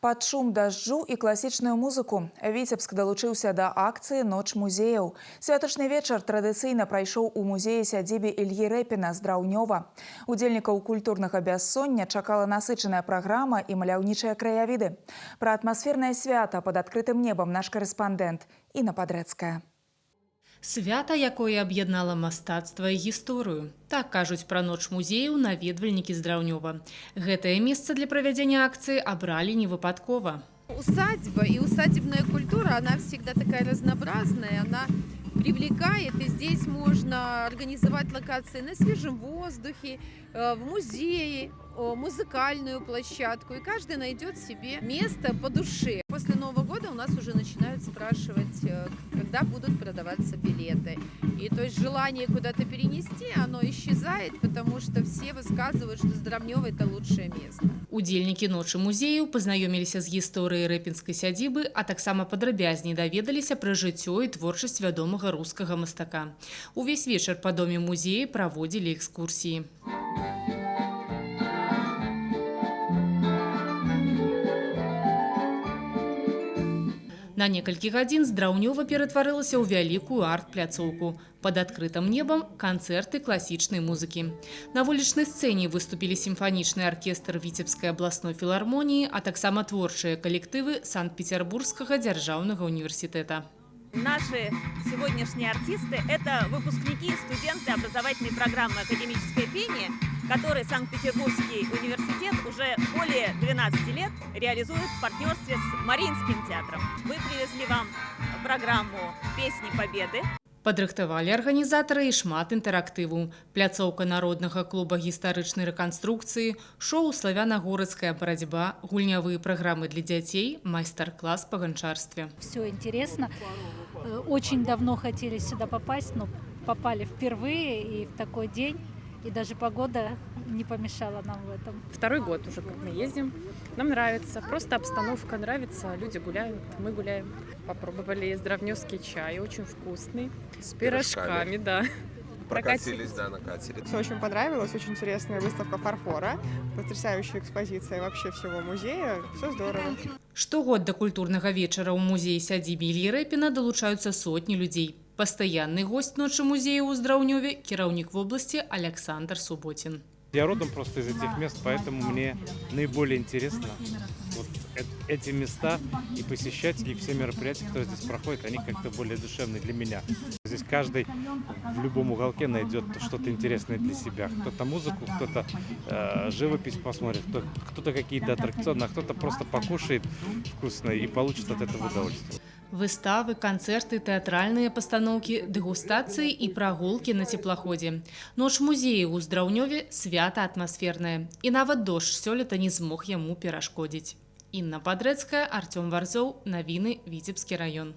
Пад шум дажджу і класічную музыку Віцебск далучыўся да акцыі «Ноч музеяў». Святочны вечар традыцыйна прайшоў у музеі-сядзібе Ільі Рэпіна з Драўнёва. Удзельнікаў культурнага бяссоння чакала насычаная праграма і маляўнічыя краявіды. Пра атмасфернае свята пад адкрытым небам наш карэспандэнт Інна Падрэцкая. Свята, якое аб'яднала мастацтва і гісторыю. Так кажуць пра ноч музеяў наведвальнікі з Драўнёва. Гэтае месца для правядзення акцыі абралі невыпадкова. Усадьба и усадебная культура, она всегда такая разнообразная, она привлекает, и здесь можно организовать локации на свежем воздухе, в музее, музыкальную площадку, и каждый найдет себе место по душе. После Нового года у нас уже начинают спрашивать, когда будут продаваться билеты. И то есть желание куда-то перенести, оно исчезает, потому что все высказывают, что Драўнёва – это лучшее место. Удзельнікі ночы музею пазнаёміліся з гісторыяй рэпінскай сядзібы, а таксама падрабязней даведаліся пра жыццё і творчасць вядомага рускага мастака. Увесь вечар па доме музея праводзілі экскурсіі. На некалькі гадзін з Драўнёва ператварылася ў вялікую арт-пляцоўку. Пад адкрытым небам канцэрты класічнай музыкі. На вулічнай сцэне выступілі сімфанічны аркестр Віцебскай абласной філармоніі, а таксама творчыя калектывы Санкт-Петербургскага дзяржаўнага універсітэта. Наши сегодняшние артисты – это выпускники и студенты образовательной программы «Академическое пение», который Санкт-Петербургский университет уже более 12 лет реализует в партнерстве с Мариинским театром. Мы привезли вам программу «Песни Победы». Падрыхтавалі арганізатары і шмат інтэрактыву. Пляцоўка народнага клуба гістарычнай рэканструкцыі, шоу «Славяна-городская барацьба», гульнявыя праграмы для дзяцей, майстар-класс па ганчарстве. Все интересно. Очень давно хотели сюда попасть, но попали впервые и в такой день. И даже погода не помешала нам в этом. Второй год уже как мы ездим. Нам нравится. Просто обстановка нравится. Люди гуляют, мы гуляем. Попробовали драўнёвский чай, очень вкусный. С пирожками, да. Прокатились, да, на катере. Все очень понравилось, очень интересная выставка фарфора, потрясающая экспозиция вообще всего музея. Все здорово. Штогод да культурнага вечара ў музеі-сядзібе Ільі Рэпіна далучаюцца сотні людзей. Пастаянны гость ночы музея ў Драўнёве – кіраўнік вобласці Александр Субботин. Я родом просто из этих мест, поэтому мне наиболее интересно вот эти места и посещать, и все мероприятия, которые здесь проходят, они как-то более душевные для меня. Здесь каждый в любом уголке найдет что-то интересное для себя. Кто-то музыку, кто-то живопись посмотрит, кто-то какие-то аттракционы, а кто-то просто покушает вкусно и получит от этого удовольствие. Выставы, канцэрты, тэатральныя пастаноўкі, дэгустацыі і прагулкі на цеплаходзе. Ноч музею ў Драўнёве свята атмасфернае. І нават дождж сёлета не змог яму перашкодзіць. Інна Падрэцкая, Артём Варзоў, навіны, Віцебскі раён.